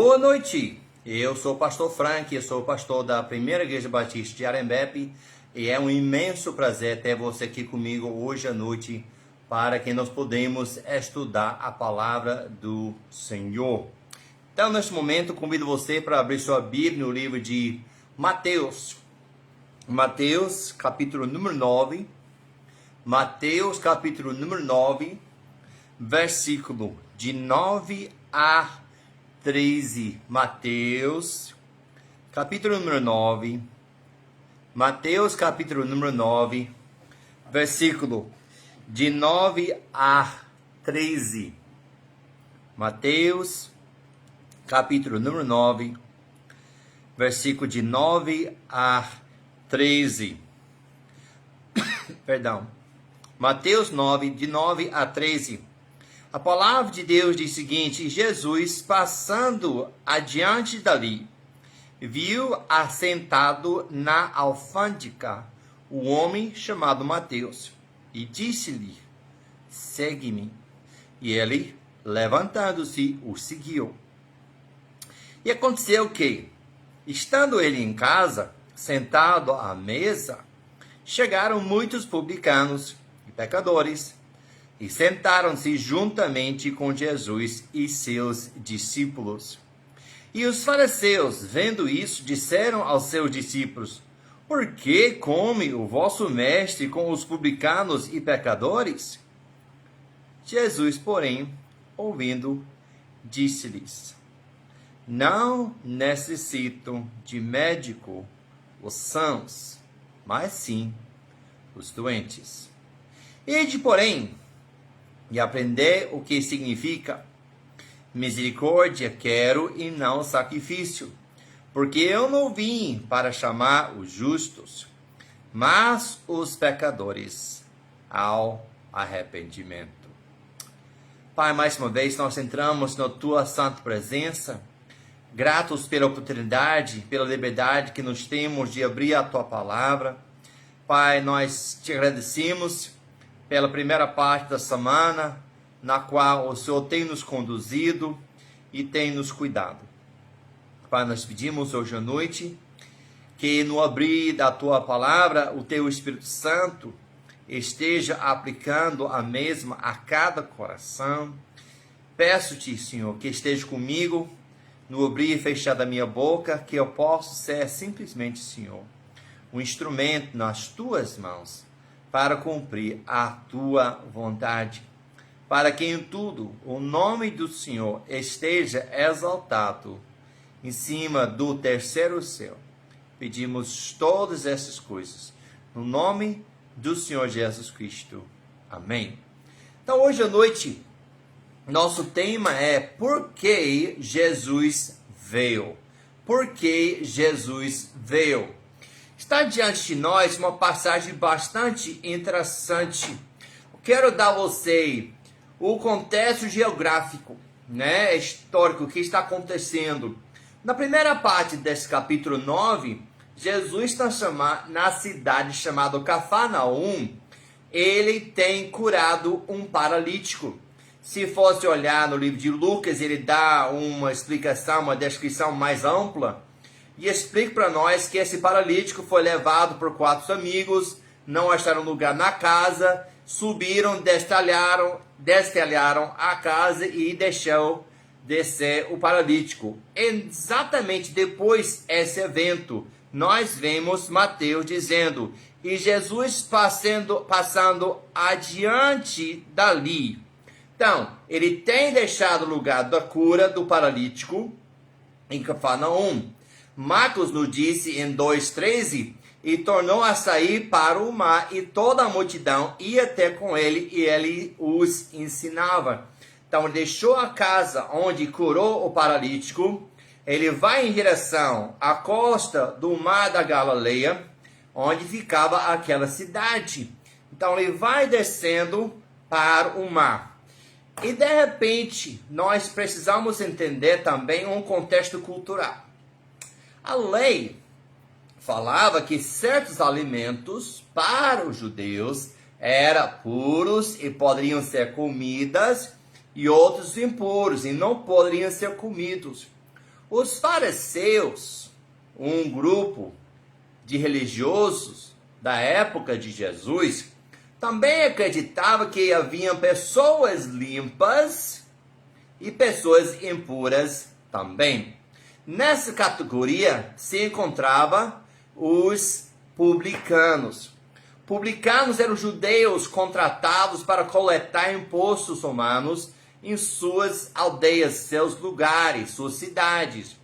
Boa noite, eu sou o pastor Frank, eu sou o pastor da Primeira Igreja Batista de Arembepe e é um imenso prazer ter você aqui comigo hoje à noite para que nós podemos estudar a palavra do Senhor. Então, neste momento, convido você para abrir sua Bíblia no livro de Mateus, capítulo número 9, Mateus, capítulo número 9, versículo de 9 a 13, Mateus, capítulo número 9, Mateus, capítulo número 9, versículo de 9 a 13, Mateus, capítulo número 9, versículo de 9 a 13, perdão, Mateus 9, de 9 a 13, a palavra de Deus diz o seguinte: Jesus, passando adiante dali, viu assentado na alfândega o homem chamado Mateus, e disse-lhe: segue-me. E ele, levantando-se, o seguiu. E aconteceu que, estando ele em casa, sentado à mesa, chegaram muitos publicanos e pecadores, e sentaram-se juntamente com Jesus e seus discípulos. E os fariseus, vendo isso, disseram aos seus discípulos: por que come o vosso mestre com os publicanos e pecadores? Jesus, porém, ouvindo, disse-lhes: não necessitam de médico os sãos, mas sim os doentes. Ide, porém, e aprender o que significa misericórdia quero e não sacrifício, porque eu não vim para chamar os justos, mas os pecadores ao arrependimento. Pai, mais uma vez nós entramos na tua santa presença, gratos pela oportunidade, pela liberdade que nos temos de abrir a tua palavra. Pai, nós te agradecemos pela primeira parte da semana, na qual o Senhor tem nos conduzido e tem nos cuidado. Pai, nós pedimos hoje à noite que no abrir da Tua palavra, o Teu Espírito Santo esteja aplicando a mesma a cada coração. Peço-te, Senhor, que esteja comigo no abrir e fechar da minha boca, que eu possa ser simplesmente, Senhor, um instrumento nas Tuas mãos, para cumprir a tua vontade, para que em tudo o nome do Senhor esteja exaltado em cima do terceiro céu. Pedimos todas essas coisas no nome do Senhor Jesus Cristo. Amém. Então, hoje à noite, nosso tema é por que Jesus veio. Por que Jesus veio? Está diante de nós uma passagem bastante interessante. Eu quero dar a você o contexto geográfico, histórico, que está acontecendo. Na primeira parte desse capítulo 9, Jesus está na cidade chamada Cafarnaum. Ele tem curado um paralítico. Se fosse olhar no livro de Lucas, ele dá uma explicação, uma descrição mais ampla, e explica para nós que esse paralítico foi levado por 4 amigos, não acharam lugar na casa, subiram, destelharam a casa e deixou descer o paralítico. Exatamente depois desse evento, nós vemos Mateus dizendo: e Jesus passando adiante dali. Então, ele tem deixado o lugar da cura do paralítico em Cafarnaum. Marcos nos disse em 2,13, e tornou a sair para o mar, e toda a multidão ia até com ele, e ele os ensinava. Então, ele deixou a casa onde curou o paralítico, ele vai em direção à costa do mar da Galileia, onde ficava aquela cidade. Então, ele vai descendo para o mar. E, de repente, nós precisamos entender também um contexto cultural. A lei falava que certos alimentos para os judeus eram puros e poderiam ser comidas, e outros impuros e não poderiam ser comidos. Os fariseus, um grupo de religiosos da época de Jesus, também acreditava que haviam pessoas limpas e pessoas impuras também. Nessa categoria se encontrava os publicanos. Publicanos eram judeus contratados para coletar impostos romanos em suas aldeias, seus lugares, suas cidades.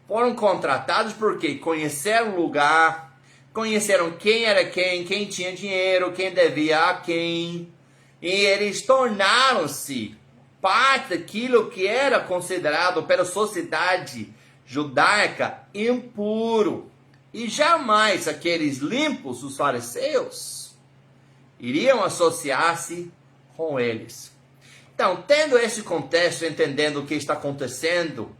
Foram contratados porque conheceram o lugar, conheceram quem era quem tinha dinheiro, quem devia a quem, e eles tornaram-se parte daquilo que era considerado pela sociedade judaica impuro. E jamais aqueles limpos, os fariseus, iriam associar-se com eles. Então, tendo esse contexto, entendendo o que está acontecendo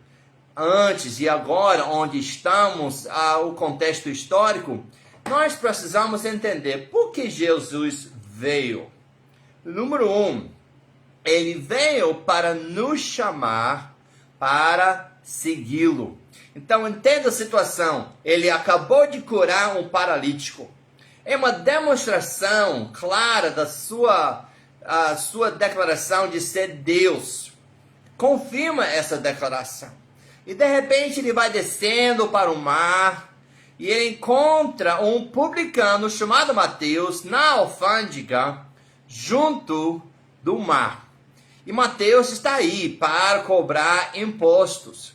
antes e agora, onde estamos, o contexto histórico, nós precisamos entender por que Jesus veio. Número 1, ele veio para nos chamar para segui-lo. Então, entenda a situação. Ele acabou de curar um paralítico. É uma demonstração clara da sua declaração de ser Deus. Confirma essa declaração. E de repente ele vai descendo para o mar e ele encontra um publicano chamado Mateus na alfândega junto do mar. E Mateus está aí para cobrar impostos.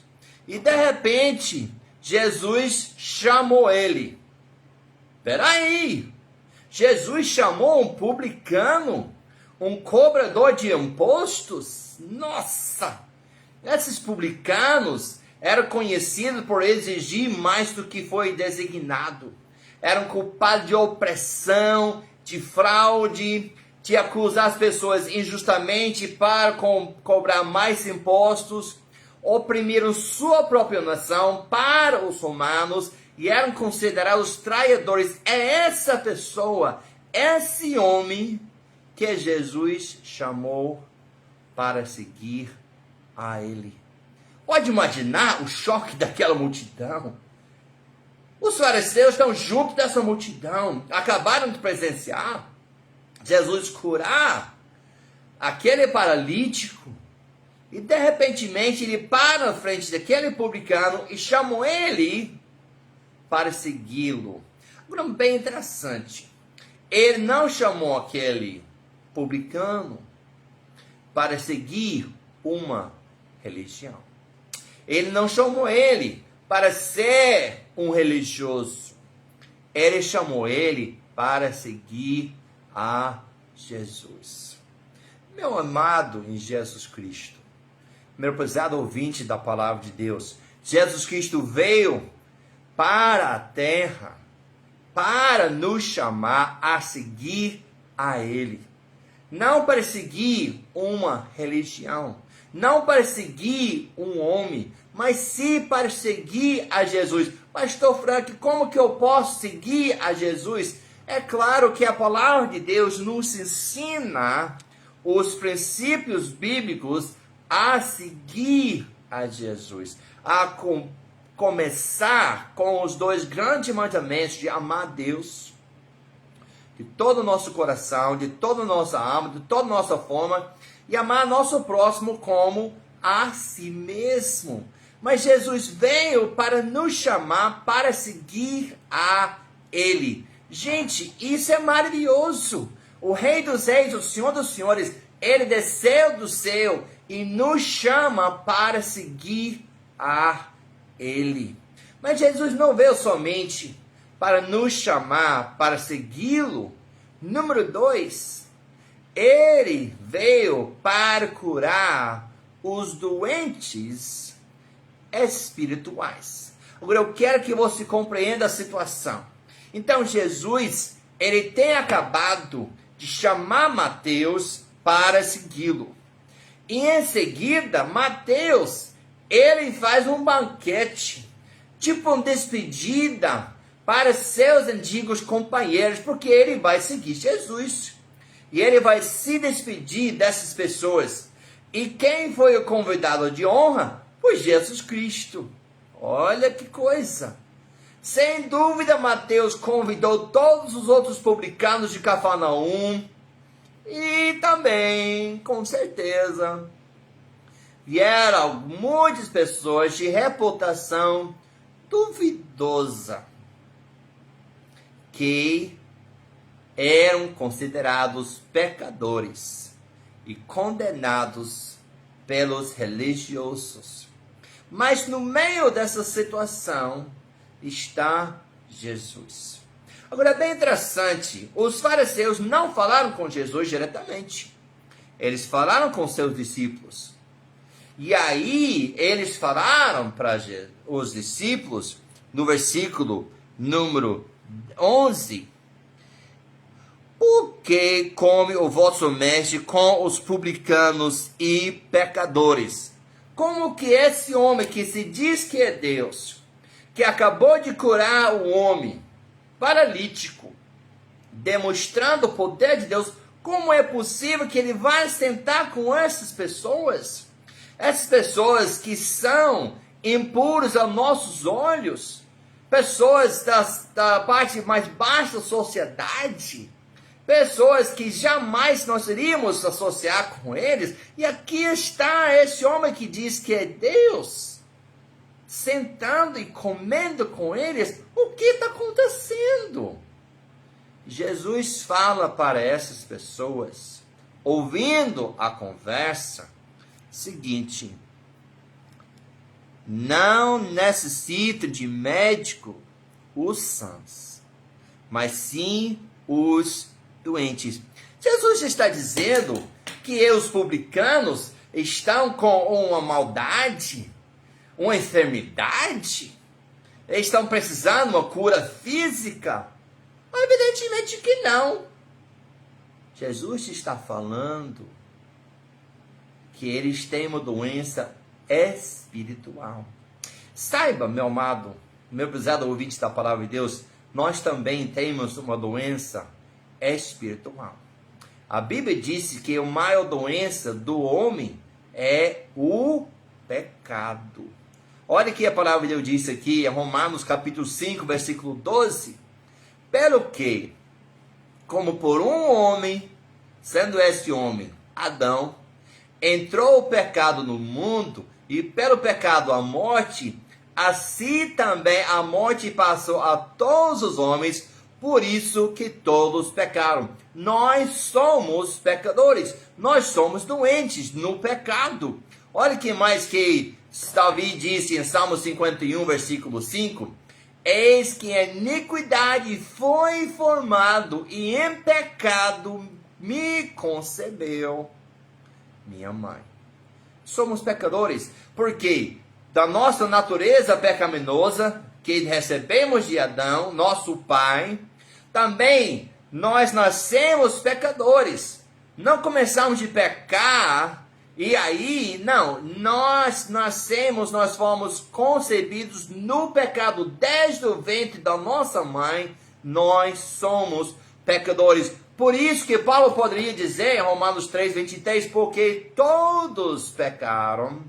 E de repente, Jesus chamou ele. Peraí, Jesus chamou um publicano, um cobrador de impostos? Nossa, esses publicanos eram conhecidos por exigir mais do que foi designado. Eram culpados de opressão, de fraude, de acusar as pessoas injustamente para cobrar mais impostos. Oprimiram sua própria nação para os romanos e eram considerados traidores. É essa pessoa, esse homem que Jesus chamou para seguir a ele. Pode imaginar o choque daquela multidão? Os fariseus estão junto dessa multidão, acabaram de presenciar Jesus curar aquele paralítico. E de repentemente ele para na frente daquele publicano e chamou ele para segui-lo. Agora, bem interessante. Ele não chamou aquele publicano para seguir uma religião. Ele não chamou ele para ser um religioso. Ele chamou ele para seguir a Jesus. Meu amado em Jesus Cristo, meu prezado ouvinte da palavra de Deus, Jesus Cristo veio para a terra para nos chamar a seguir a Ele. Não para seguir uma religião, não para seguir um homem, mas sim para seguir a Jesus. Pastor Frank, como que eu posso seguir a Jesus? É claro que a palavra de Deus nos ensina os princípios bíblicos a seguir a Jesus, a começar com os 2 grandes mandamentos de amar Deus de todo o nosso coração, de toda a nossa alma, de toda a nossa forma, e amar nosso próximo como a si mesmo. Mas Jesus veio para nos chamar para seguir a Ele. Gente, isso é maravilhoso. O Rei dos Reis, o Senhor dos Senhores, Ele desceu do céu e nos chama para seguir a Ele. Mas Jesus não veio somente para nos chamar para segui-lo. Número 2, Ele veio para curar os doentes espirituais. Agora eu quero que você compreenda a situação. Então Jesus, ele tem acabado de chamar Mateus para segui-lo. E em seguida, Mateus, ele faz um banquete, tipo uma despedida para seus antigos companheiros, porque ele vai seguir Jesus. E ele vai se despedir dessas pessoas. E quem foi o convidado de honra? Foi Jesus Cristo. Olha que coisa! Sem dúvida, Mateus convidou todos os outros publicanos de Cafarnaum e também, com certeza, vieram muitas pessoas de reputação duvidosa que eram considerados pecadores e condenados pelos religiosos. Mas no meio dessa situação está Jesus. Agora é bem interessante, os fariseus não falaram com Jesus diretamente. Eles falaram com seus discípulos. E aí eles falaram para os discípulos, no versículo número 11, por que come o vosso mestre com os publicanos e pecadores? Como que esse homem que se diz que é Deus, que acabou de curar o homem paralítico, demonstrando o poder de Deus, como é possível que ele vai sentar com essas pessoas? Essas pessoas que são impuras aos nossos olhos, pessoas da parte mais baixa da sociedade, pessoas que jamais nós iríamos associar com eles, e aqui está esse homem que diz que é Deus, sentando e comendo com eles. O que está acontecendo? Jesus fala para essas pessoas, ouvindo a conversa, seguinte: não necessita de médico os sãos, mas sim os doentes. Jesus está dizendo que os publicanos estão com uma maldade, uma enfermidade, eles estão precisando de uma cura física? Evidentemente que não. Jesus está falando que eles têm uma doença espiritual. Saiba, meu amado, meu prezado ouvinte da palavra de Deus, nós também temos uma doença espiritual. A Bíblia disse que a maior doença do homem é o pecado. Olha que a palavra de Deus disse aqui, em Romanos capítulo 5, versículo 12. Pelo que, como por um homem, sendo esse homem Adão, entrou o pecado no mundo, e pelo pecado a morte, assim também a morte passou a todos os homens, por isso que todos pecaram. Nós somos pecadores, nós somos doentes no pecado. Olha que mais que Davi disse em Salmo 51, versículo 5. Eis que a iniquidade foi formado, e em pecado me concebeu minha mãe. Somos pecadores, porque da nossa natureza pecaminosa, que recebemos de Adão, nosso pai, também nós nascemos pecadores. Não começamos de pecar, e aí, não, nós nascemos, nós fomos concebidos no pecado desde o ventre da nossa mãe, nós somos pecadores. Por isso que Paulo poderia dizer em Romanos 3, 23, porque todos pecaram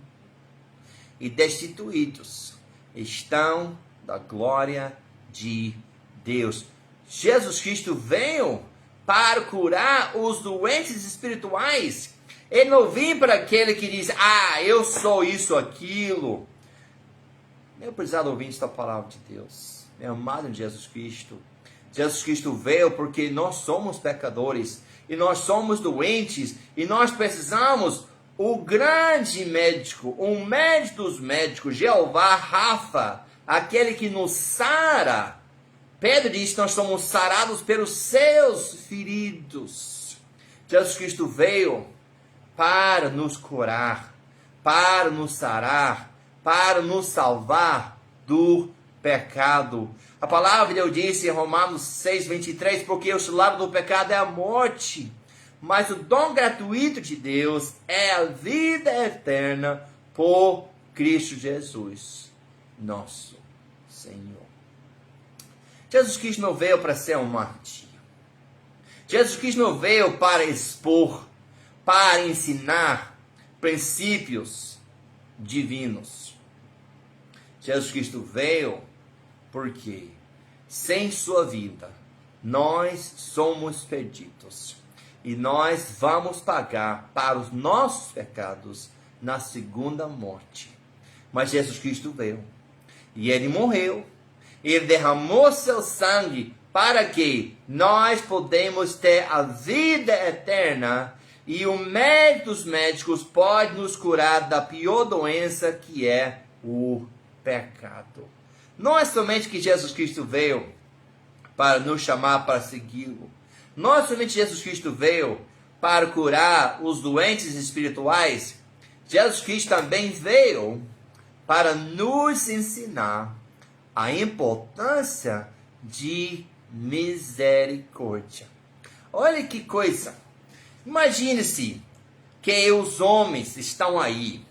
e destituídos estão da glória de Deus. Jesus Cristo veio para curar os doentes espirituais. Ele não veio para aquele que diz, eu sou isso, aquilo. Meu prezado ouvinte da palavra de Deus, meu amado Jesus Cristo, Jesus Cristo veio porque nós somos pecadores, e nós somos doentes, e nós precisamos o grande médico, o médico dos médicos, Jeová Rafa, aquele que nos sara. Pedro diz que nós somos sarados pelos seus feridos. Jesus Cristo veio para nos curar, para nos sarar, para nos salvar do pecado. A palavra de Deus disse em Romanos 6, 23, porque o salário do pecado é a morte, mas o dom gratuito de Deus é a vida eterna por Cristo Jesus, nosso Senhor. Jesus Cristo não veio para ser um mártir. Jesus Cristo não veio para expor, para ensinar princípios divinos. Jesus Cristo veio porque, sem sua vida, nós somos perdidos. E nós vamos pagar para os nossos pecados na segunda morte. Mas Jesus Cristo veio. E ele morreu. Ele derramou seu sangue para que nós podemos ter a vida eterna. E o médico dos médicos pode nos curar da pior doença, que é o pecado. Não é somente que Jesus Cristo veio para nos chamar para segui-lo. Não é somente Jesus Cristo veio para curar os doentes espirituais. Jesus Cristo também veio para nos ensinar a importância de misericórdia. Olha que coisa. Imagine-se que os homens estão aí,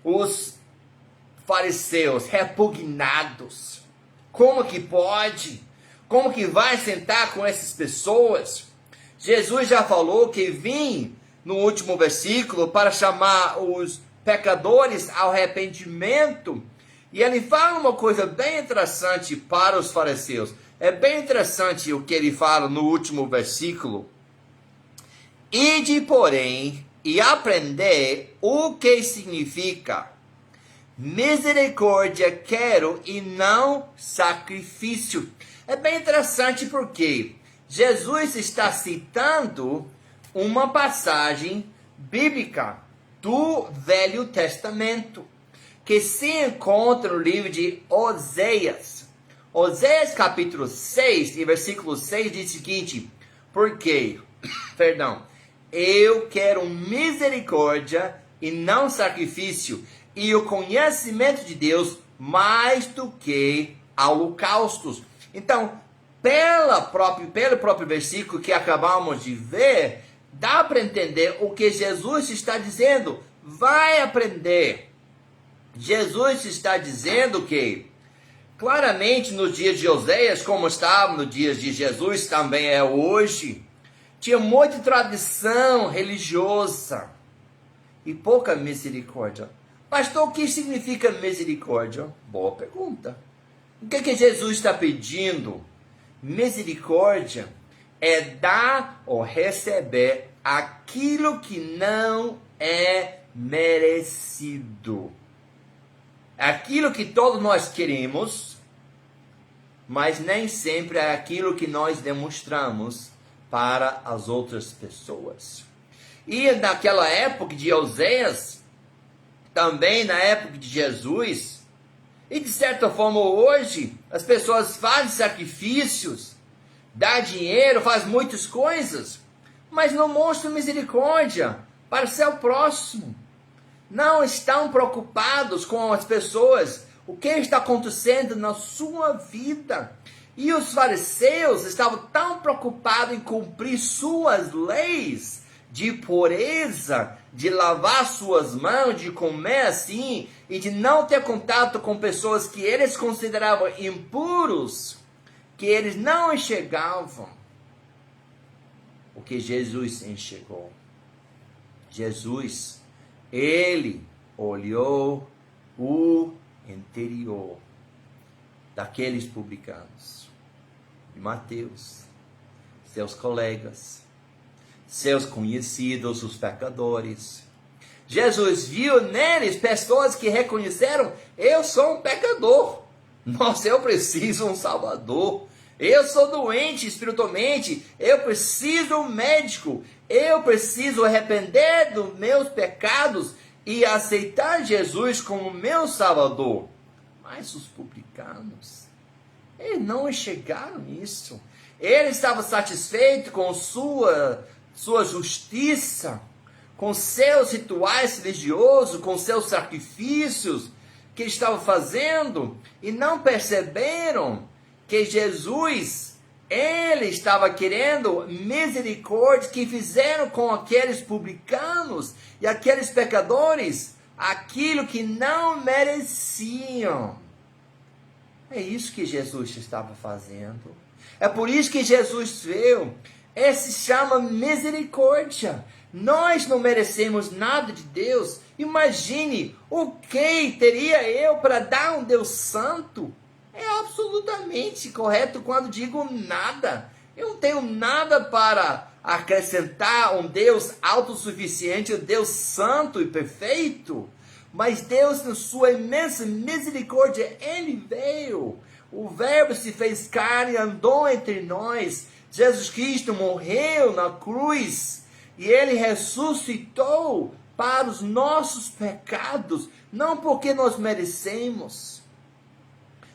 os fariseus repugnados. Como que pode? Como que vai sentar com essas pessoas? Jesus já falou que vim no último versículo para chamar os pecadores ao arrependimento. E ele fala uma coisa bem interessante para os fariseus. É bem interessante o que ele fala no último versículo. Ide, porém, e aprender o que significa misericórdia quero e não sacrifício. É bem interessante porque Jesus está citando uma passagem bíblica do Velho Testamento, que se encontra no livro de Oséias. Oséias capítulo 6 e versículo 6 diz o seguinte: porque, eu quero misericórdia e não sacrifício, e o conhecimento de Deus mais do que holocaustos. Então, pelo próprio versículo que acabamos de ver, dá para entender o que Jesus está dizendo. Vai aprender. Jesus está dizendo que, claramente nos dias de Oséias, como estava nos dias de Jesus, também é hoje, tinha muita tradição religiosa e pouca misericórdia. Pastor, o que significa misericórdia? Boa pergunta. O que Jesus está pedindo? Misericórdia é dar ou receber aquilo que não é merecido. Aquilo que todos nós queremos, mas nem sempre é aquilo que nós demonstramos para as outras pessoas. E naquela época de Oséias, também na época de Jesus, e de certa forma hoje, as pessoas fazem sacrifícios, dão dinheiro, fazem muitas coisas, mas não mostram misericórdia para o seu próximo. Não estão preocupados com as pessoas, o que está acontecendo na sua vida. E os fariseus estavam tão preocupados em cumprir suas leis de pureza, de lavar suas mãos, de comer assim, e de não ter contato com pessoas que eles consideravam impuros, que eles não enxergavam o que Jesus enxergou. Jesus, ele olhou o interior daqueles publicanos, de Mateus, seus colegas, seus conhecidos, os pecadores. Jesus viu neles pessoas que reconheceram: eu sou um pecador, nossa, eu preciso de um salvador, eu sou doente espiritualmente, eu preciso de um médico, eu preciso arrepender dos meus pecados e aceitar Jesus como meu salvador. Mas os publicanos, eles não enxergaram isso. Eles estavam satisfeitos com sua justiça, com seus rituais religiosos, com seus sacrifícios que estavam fazendo, e não perceberam que Jesus, ele estava querendo misericórdia, que fizeram com aqueles publicanos e aqueles pecadores aquilo que não mereciam. É isso que Jesus estava fazendo. É por isso que Jesus veio. Esse se chama misericórdia. Nós não merecemos nada de Deus. Imagine o que teria eu para dar a um Deus santo. É absolutamente correto quando digo nada. Eu não tenho nada para acrescentar a um Deus autossuficiente, um Deus santo e perfeito. Mas Deus, na sua imensa misericórdia, Ele veio. O Verbo se fez carne e andou entre nós. Jesus Cristo morreu na cruz e Ele ressuscitou para os nossos pecados, não porque nós merecemos,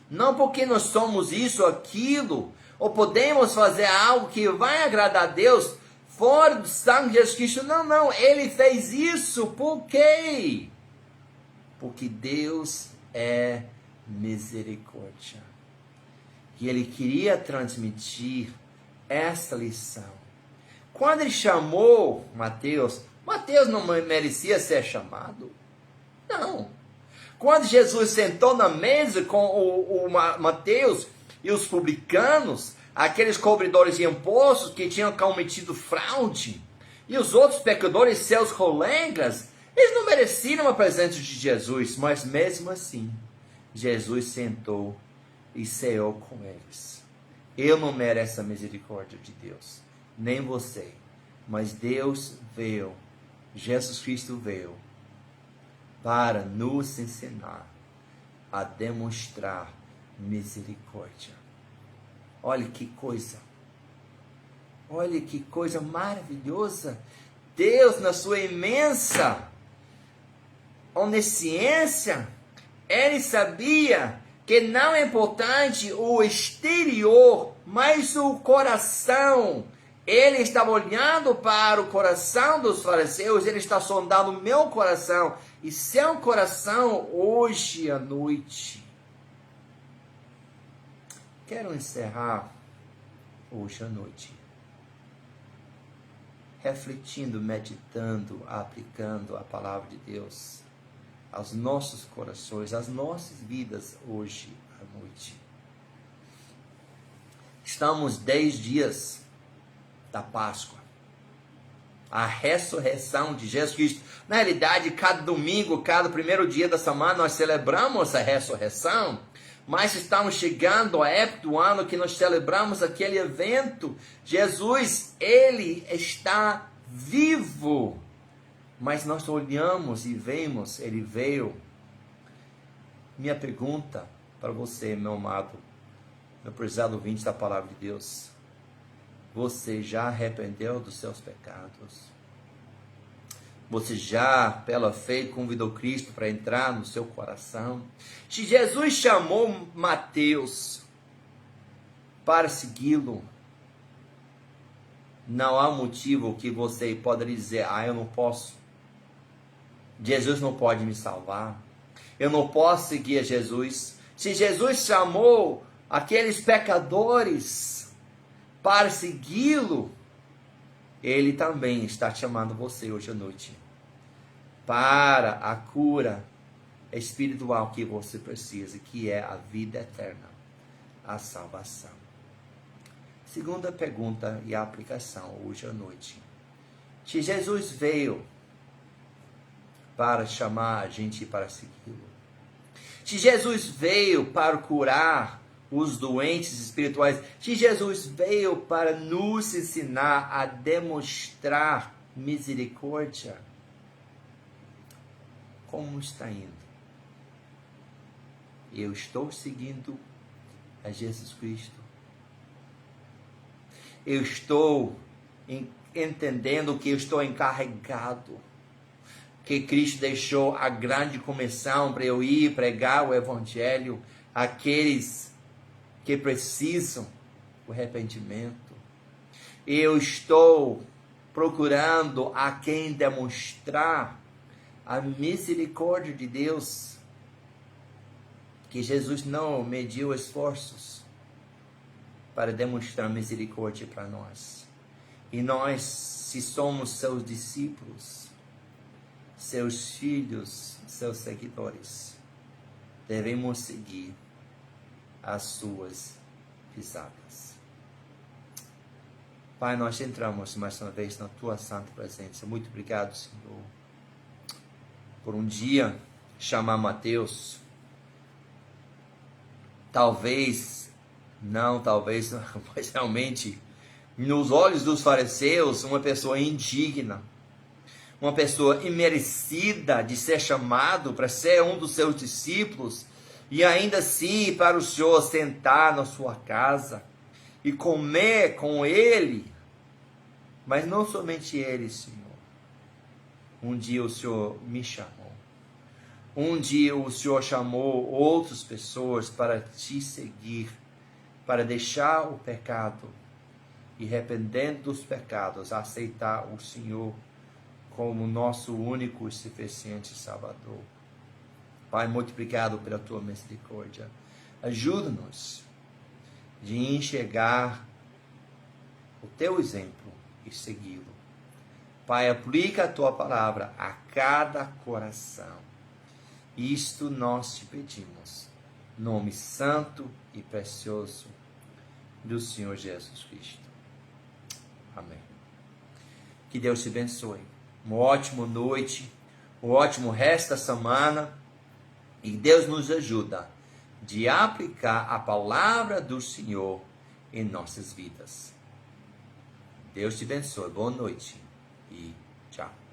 não porque nós somos isso ou aquilo, ou podemos fazer algo que vai agradar a Deus fora do sangue de Jesus Cristo. Não, Ele fez isso por quê? Porque Deus é misericórdia. E Ele queria transmitir essa lição. Quando Ele chamou Mateus não merecia ser chamado. Não. Quando Jesus sentou na mesa com o Mateus e os publicanos, aqueles cobradores de impostos que tinham cometido fraude, e os outros pecadores, seus colegas, eles não mereciam a presença de Jesus, mas mesmo assim, Jesus sentou e ceou com eles. Eu não mereço a misericórdia de Deus, nem você, mas Deus veio, Jesus Cristo veio, para nos ensinar a demonstrar misericórdia. Olha que coisa maravilhosa. Deus, na sua imensa onisciência, Ele sabia que não é importante o exterior, mas o coração. Ele estava olhando para o coração dos fariseus, Ele está sondando o meu coração e seu coração hoje à noite. Quero encerrar hoje à noite, refletindo, meditando, aplicando a palavra de Deus aos nossos corações, às nossas vidas hoje à noite. Estamos 10 dias da Páscoa, a ressurreição de Jesus Cristo. Na realidade, cada domingo, cada primeiro dia da semana, nós celebramos a ressurreição, mas estamos chegando à época do ano que nós celebramos aquele evento. Jesus, Ele está vivo, mas nós olhamos e vemos, Ele veio. Minha pergunta para você, meu amado, meu prezado ouvinte da palavra de Deus: você já arrependeu dos seus pecados? Você já, pela fé, convidou Cristo para entrar no seu coração? Se Jesus chamou Mateus para segui-lo, não há motivo que você poderia dizer: eu não posso. Jesus não pode me salvar. Eu não posso seguir a Jesus. Se Jesus chamou aqueles pecadores para segui-lo, Ele também está chamando você hoje à noite para a cura espiritual que você precisa, que é a vida eterna, a salvação. Segunda pergunta e aplicação hoje à noite: se Jesus veio para chamar a gente para segui-lo, se Jesus veio para curar os doentes espirituais, se Jesus veio para nos ensinar a demonstrar misericórdia, como está indo? Eu estou seguindo a Jesus Cristo? Eu estou entendendo que eu estou encarregado, que Cristo deixou a grande comissão para eu ir pregar o Evangelho àqueles que precisam do arrependimento? Eu estou procurando a quem demonstrar a misericórdia de Deus, que Jesus não mediu esforços para demonstrar misericórdia para nós. E nós, se somos seus discípulos, seus filhos, seus seguidores, devemos seguir as suas pisadas. Pai, nós entramos mais uma vez na tua santa presença. Muito obrigado, Senhor, por um dia chamar Mateus. Talvez não, mas realmente, nos olhos dos fariseus, uma pessoa indigna, uma pessoa imerecida de ser chamado para ser um dos seus discípulos, e ainda assim para o Senhor sentar na sua casa e comer com ele. Mas não somente ele, Senhor. Um dia o Senhor me chamou. Um dia o Senhor chamou outras pessoas para te seguir, para deixar o pecado e, arrependendo dos pecados, aceitar o Senhor como nosso único e suficiente Salvador. Pai, muito obrigado pela tua misericórdia. Ajuda-nos de enxergar o teu exemplo e segui-lo. Pai, aplica a tua palavra a cada coração. Isto nós te pedimos, nome santo e precioso do Senhor Jesus Cristo. Amém. Que Deus te abençoe. Uma ótima noite, um ótimo resto da semana, e Deus nos ajuda de aplicar a palavra do Senhor em nossas vidas. Deus te abençoe. Boa noite e tchau.